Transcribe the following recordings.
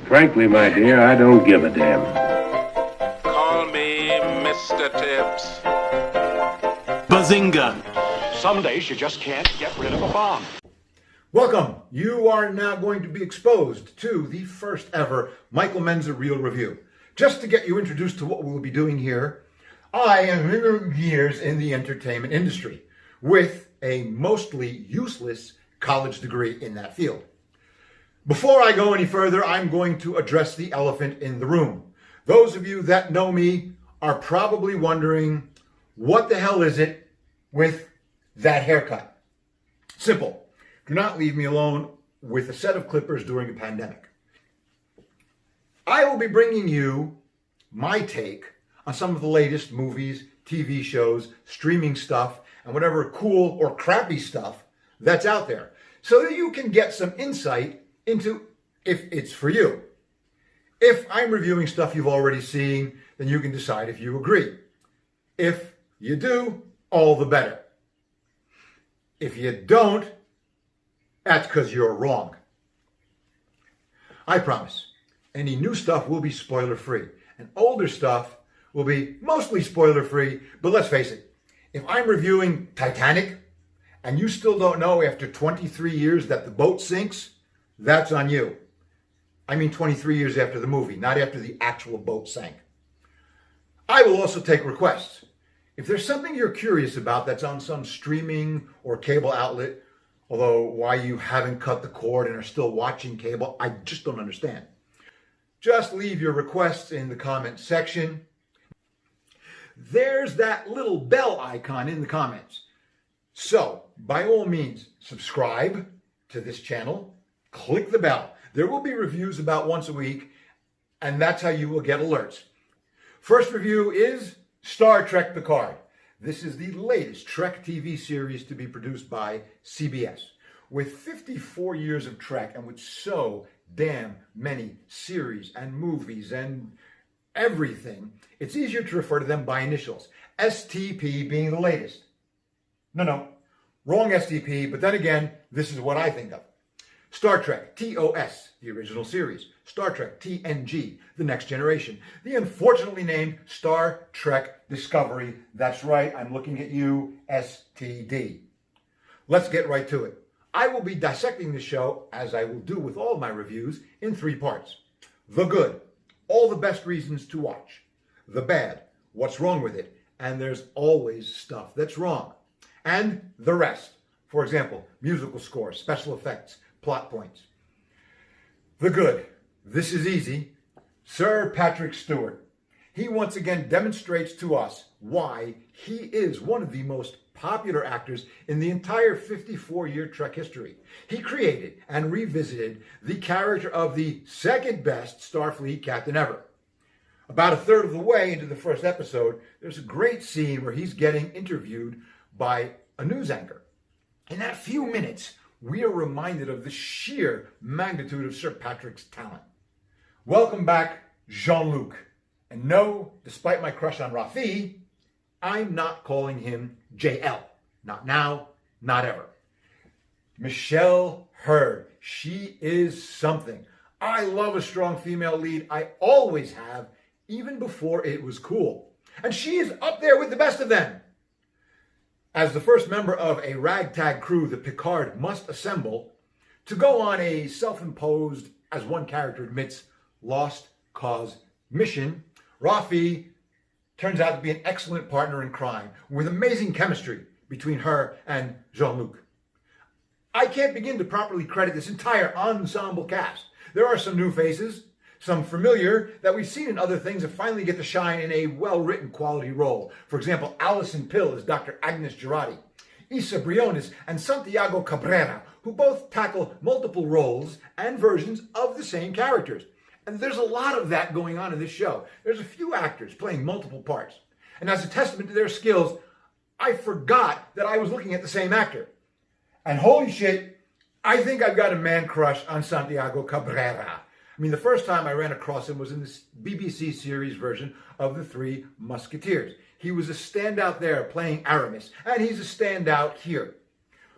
Frankly, my dear, I don't give a damn. Call me Mr. Tibbs. Bazinga! Some days you just can't get rid of a bomb. Welcome. You are now going to be exposed to the first ever Michael Menza Real Review. Just to get you introduced to what we'll be doing here, I am years in the entertainment industry with a mostly useless college degree in that field. Before I go any further, I'm going to address the elephant in the room. Those of you that know me are probably wondering, what the hell is it with that haircut? Simple. Do not leave me alone with a set of clippers during a pandemic. I will be bringing you my take on some of the latest movies, TV shows, streaming stuff, and whatever cool or crappy stuff that's out there, so that you can get some insight into if it's for you. If I'm reviewing stuff you've already seen, then you can decide if you agree. If you do, all the better. If you don't, that's because you're wrong. I promise, any new stuff will be spoiler-free, and older stuff will be mostly spoiler-free, but let's face it, if I'm reviewing Titanic, and you still don't know after 23 years that the boat sinks, that's on you. I mean 23 years after the movie, not after the actual boat sank. I will also take requests. If there's something you're curious about that's on some streaming or cable outlet, although why you haven't cut the cord and are still watching cable, I just don't understand. Just leave your requests in the comment section. There's that little bell icon in the comments. So, by all means, subscribe to this channel. Click the bell. There will be reviews about once a week, and that's how you will get alerts. First review is Star Trek Picard. This is the latest Trek TV series to be produced by CBS. With 54 years of Trek and with so damn many series and movies and everything, it's easier to refer to them by initials, STP being the latest. No, wrong STP, but then again, this is what I think of. Star Trek TOS, the original series. Star Trek TNG, the next generation. The unfortunately named Star Trek Discovery. That's right, I'm looking at you, STD. Let's get right to it. I will be dissecting the show, as I will do with all my reviews, in 3 parts. The good, all the best reasons to watch. The bad, what's wrong with it, and there's always stuff that's wrong. And the rest. For example, musical score, special effects, plot points. The good. This is easy. Sir Patrick Stewart. He once again demonstrates to us why he is one of the most popular actors in the entire 54-year Trek history. He created and revisited the character of the second best Starfleet captain ever. About a third of the way into the first episode, there's a great scene where he's getting interviewed by a news anchor. In that few minutes, we are reminded of the sheer magnitude of Sir Patrick's talent. Welcome back, Jean-Luc. And no, despite my crush on Rafi, I'm not calling him JL. Not now, not ever. Michelle Hurd. She is something. I love a strong female lead. I always have, even before it was cool. And she is up there with the best of them. As the first member of a ragtag crew that Picard must assemble to go on a self-imposed, as one character admits, lost cause mission, Rafi turns out to be an excellent partner in crime with amazing chemistry between her and Jean-Luc. I can't begin to properly credit this entire ensemble cast. There are some new faces, some familiar that we've seen in other things that finally get to shine in a well-written quality role. For example, Alison Pill as Dr. Agnes Girardi, Issa Briones and Santiago Cabrera, who both tackle multiple roles and versions of the same characters. And there's a lot of that going on in this show. There's a few actors playing multiple parts. And as a testament to their skills, I forgot that I was looking at the same actor. And holy shit, I think I've got a man crush on Santiago Cabrera. I mean, the first time I ran across him was in this BBC series version of The Three Musketeers. He was a standout there playing Aramis, and he's a standout here.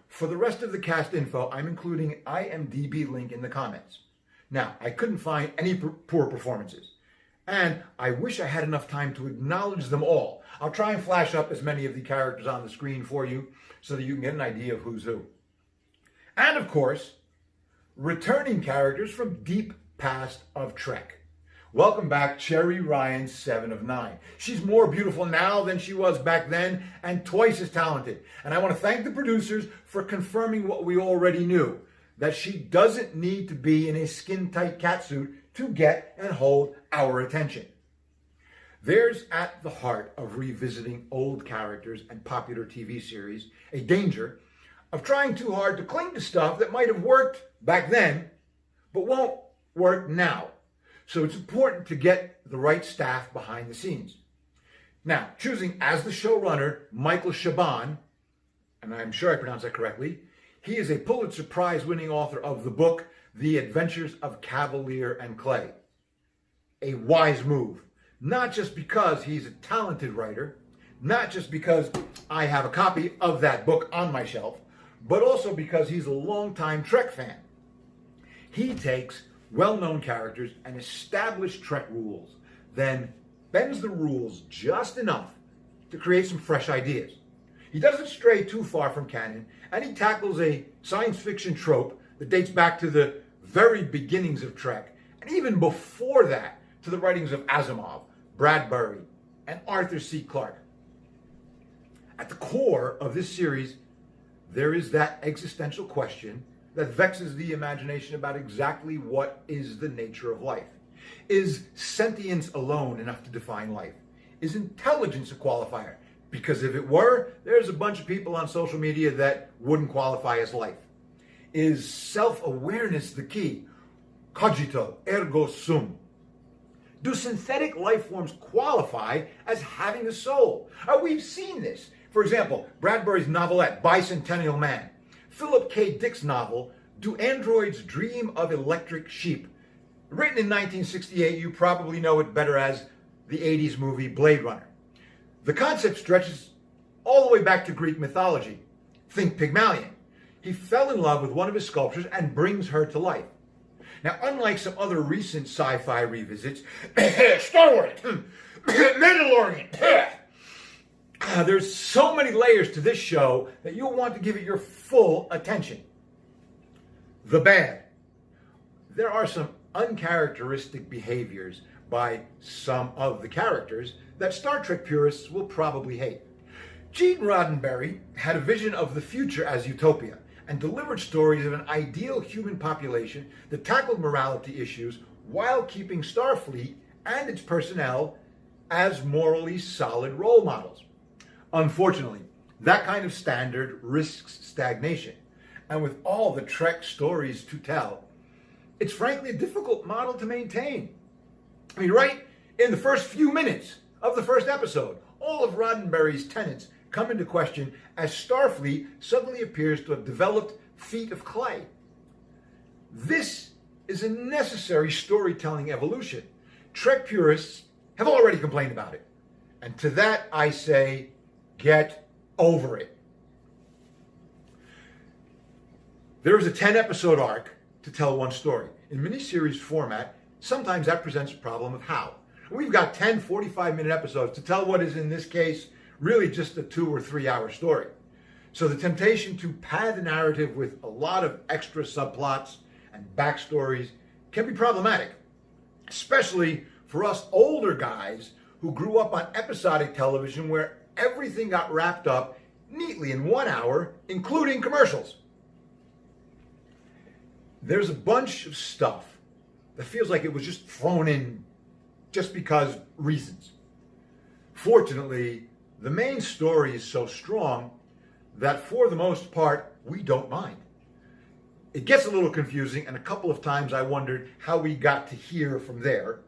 For the rest of the cast info, I'm including an IMDb link in the comments. Now, I couldn't find any poor performances, and I wish I had enough time to acknowledge them all. I'll try and flash up as many of the characters on the screen for you so that you can get an idea of who's who. And of course, returning characters from deep past of Trek. Welcome back, Cherry Ryan, 7 of 9. She's more beautiful now than she was back then, and twice as talented. And I want to thank the producers for confirming what we already knew, that she doesn't need to be in a skin-tight catsuit to get and hold our attention. There's at the heart of revisiting old characters and popular TV series a danger of trying too hard to cling to stuff that might have worked back then, but won't work now. So it's important to get the right staff behind the scenes. Now, choosing as the showrunner Michael Chabon, and I'm sure I pronounced that correctly, he is a Pulitzer Prize-winning author of the book The Adventures of Cavalier and Clay. A wise move, not just because he's a talented writer, not just because I have a copy of that book on my shelf, but also because he's a longtime Trek fan. He takes well-known characters and established Trek rules, then bends the rules just enough to create some fresh ideas. He doesn't stray too far from canon, and he tackles a science fiction trope that dates back to the very beginnings of Trek, and even before that, to the writings of Asimov, Bradbury, and Arthur C. Clarke. At the core of this series, there is that existential question that vexes the imagination about exactly what is the nature of life. Is sentience alone enough to define life? Is intelligence a qualifier? Because if it were, there's a bunch of people on social media that wouldn't qualify as life. Is self-awareness the key? Cogito ergo sum. Do synthetic life forms qualify as having a soul? We've seen this. For example, Bradbury's novelette, Bicentennial Man. Philip K. Dick's novel, Do Androids Dream of Electric Sheep? Written in 1968, you probably know it better as the 80s movie Blade Runner. The concept stretches all the way back to Greek mythology. Think Pygmalion. He fell in love with one of his sculptures and brings her to life. Now, unlike some other recent sci-fi revisits, Star Wars, Mandalorian, there's so many layers to this show that you'll want to give it your full attention. The bad. There are some uncharacteristic behaviors by some of the characters that Star Trek purists will probably hate. Gene Roddenberry had a vision of the future as utopia and delivered stories of an ideal human population that tackled morality issues while keeping Starfleet and its personnel as morally solid role models. Unfortunately, that kind of standard risks stagnation. And with all the Trek stories to tell, it's frankly a difficult model to maintain. I mean, right in the first few minutes of the first episode, all of Roddenberry's tenets come into question as Starfleet suddenly appears to have developed feet of clay. This is a necessary storytelling evolution. Trek purists have already complained about it. And to that I say, get over it. There is a 10-episode arc to tell one story. In miniseries format, sometimes that presents a problem of how. We've got 10 45-minute episodes to tell what is, in this case, really just a 2 or 3 hour story. So the temptation to pad the narrative with a lot of extra subplots and backstories can be problematic, especially for us older guys who grew up on episodic television where everything got wrapped up neatly in 1 hour, including commercials. There's a bunch of stuff that feels like it was just thrown in just because reasons. Fortunately, the main story is so strong that for the most part, we don't mind. It gets a little confusing, and a couple of times I wondered how we got to here from there.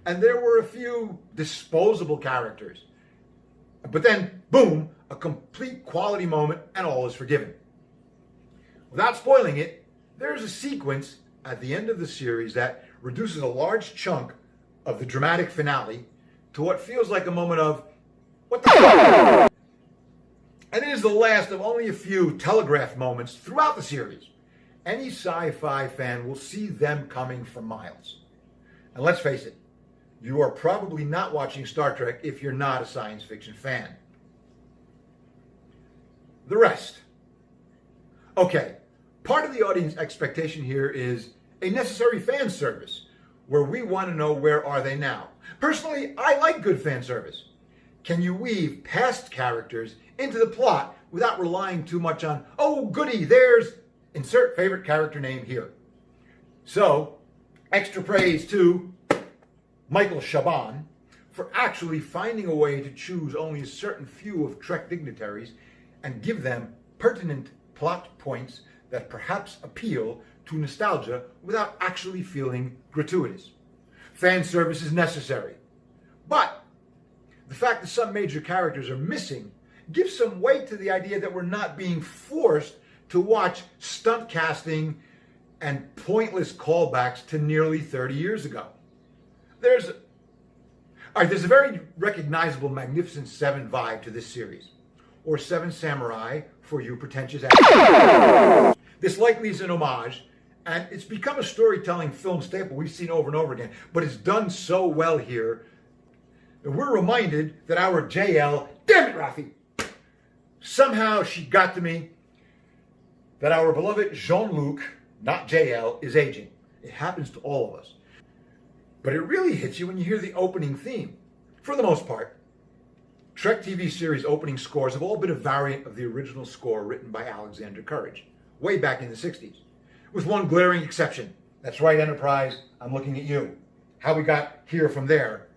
And there were a few disposable characters. But then, boom, a complete quality moment, and all is forgiven. Without spoiling it, there's a sequence at the end of the series that reduces a large chunk of the dramatic finale to what feels like a moment of, what the fuck? And it is the last of only a few telegraphed moments throughout the series. any sci-fi fan will see them coming for miles. And let's face it, you are probably not watching Star Trek if you're not a science fiction fan. The rest. Okay, part of the audience expectation here is a necessary fan service, where we want to know where are they now. Personally, I like good fan service. Can you weave past characters into the plot without relying too much on, oh goody, there's insert favorite character name here. So, extra praise to Michael Chabon for actually finding a way to choose only a certain few of Trek dignitaries and give them pertinent plot points that perhaps appeal to nostalgia without actually feeling gratuitous. Fan service is necessary. But the fact that some major characters are missing gives some weight to the idea that we're not being forced to watch stunt casting and pointless callbacks to nearly 30 years ago. There's a very recognizable Magnificent Seven vibe to this series, or Seven Samurai for you pretentious actors. This likely is an homage, and it's become a storytelling film staple we've seen over and over again, but it's done so well here that we're reminded that our JL, damn it, Rafi, somehow she got to me, that our beloved Jean-Luc, not JL, is aging. It happens to all of us. But it really hits you when you hear the opening theme. For the most part, Trek TV series opening scores have all been a variant of the original score written by Alexander Courage, way back in the 60s, with one glaring exception. That's right, Enterprise, I'm looking at you. How we got here from there.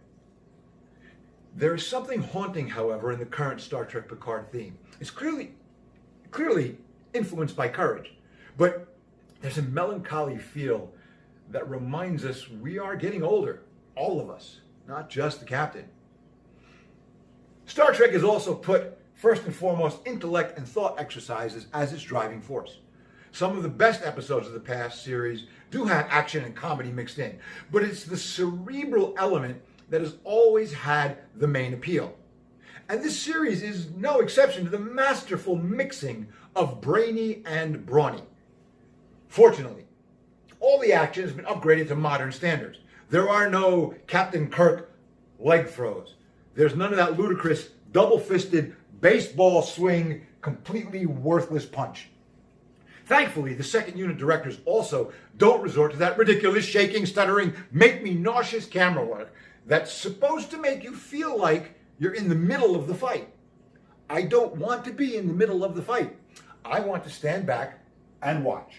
There is something haunting, however, in the current Star Trek Picard theme. It's clearly influenced by Courage, but there's a melancholy feel that reminds us we are getting older, all of us, not just the captain. Star Trek has also put, first and foremost, intellect and thought exercises as its driving force. Some of the best episodes of the past series do have action and comedy mixed in, but it's the cerebral element that has always had the main appeal. And this series is no exception to the masterful mixing of brainy and brawny. Fortunately, all the action has been upgraded to modern standards. There are no Captain Kirk leg throws. There's none of that ludicrous, double-fisted, baseball swing, completely worthless punch. Thankfully, the second unit directors also don't resort to that ridiculous shaking, stuttering, make me nauseous camera work that's supposed to make you feel like you're in the middle of the fight. I don't want to be in the middle of the fight. I want to stand back and watch.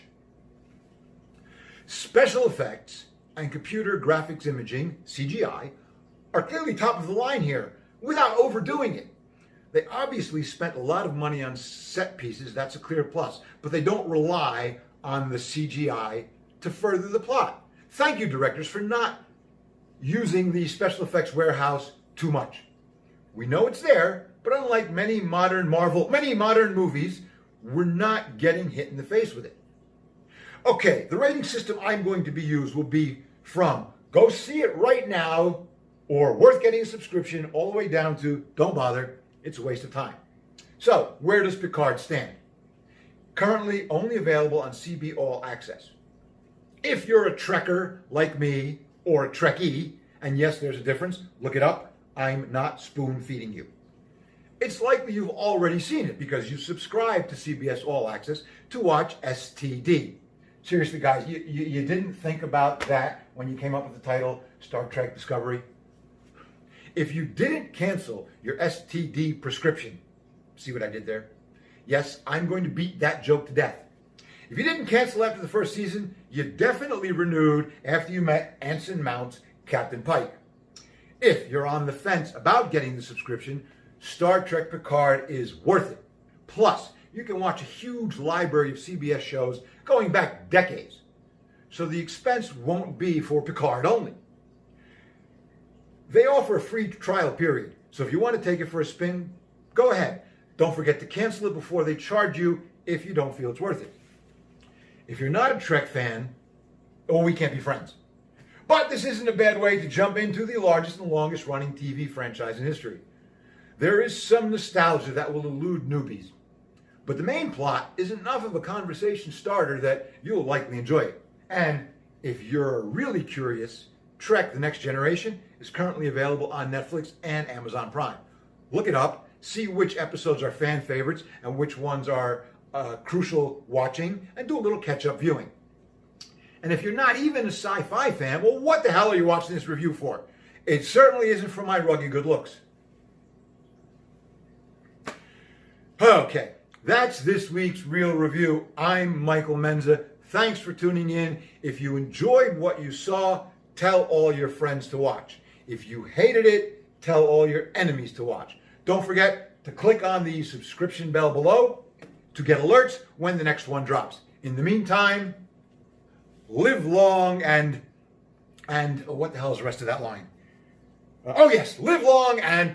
Special effects and computer graphics imaging, CGI, are clearly top of the line here, without overdoing it. They obviously spent a lot of money on set pieces, that's a clear plus, but they don't rely on the CGI to further the plot. Thank you, directors, for not using the special effects warehouse too much. We know it's there, but unlike many modern movies, we're not getting hit in the face with it. Okay, the rating system I'm going to be used will be from go see it right now or worth getting a subscription all the way down to don't bother, it's a waste of time. So, where does Picard stand? Currently only available on CB All Access. If you're a Trekker like me or a Trekkie, and yes, there's a difference, look it up, I'm not spoon feeding you. It's likely you've already seen it because you subscribed to CBS All Access to watch STD. Seriously, guys, you didn't think about that when you came up with the title Star Trek Discovery? If you didn't cancel your STD prescription, see what I did there? Yes, I'm going to beat that joke to death. If you didn't cancel after the first season, you definitely renewed after you met Anson Mount's Captain Pike. If you're on the fence about getting the subscription, Star Trek Picard is worth it. Plus, you can watch a huge library of CBS shows going back decades. So the expense won't be for Picard only. They offer a free trial period, so if you want to take it for a spin, go ahead. Don't forget to cancel it before they charge you if you don't feel it's worth it. If you're not a Trek fan, we can't be friends. But this isn't a bad way to jump into the largest and longest running TV franchise in history. There is some nostalgia that will elude newbies. But the main plot is enough of a conversation starter that you'll likely enjoy it. And if you're really curious, Trek: The Next Generation is currently available on Netflix and Amazon Prime. Look it up, see which episodes are fan favorites and which ones are crucial watching, and do a little catch-up viewing. And if you're not even a sci-fi fan, well, what the hell are you watching this review for? It certainly isn't for my rugged good looks. Okay, that's this week's Real Review. I'm Michael Menza. Thanks for tuning in. If you enjoyed what you saw, tell all your friends to watch. If you hated it, tell all your enemies to watch. Don't forget to click on the subscription bell below to get alerts when the next one drops. In the meantime, live long and what the hell is the rest of that line? Oh yes, live long and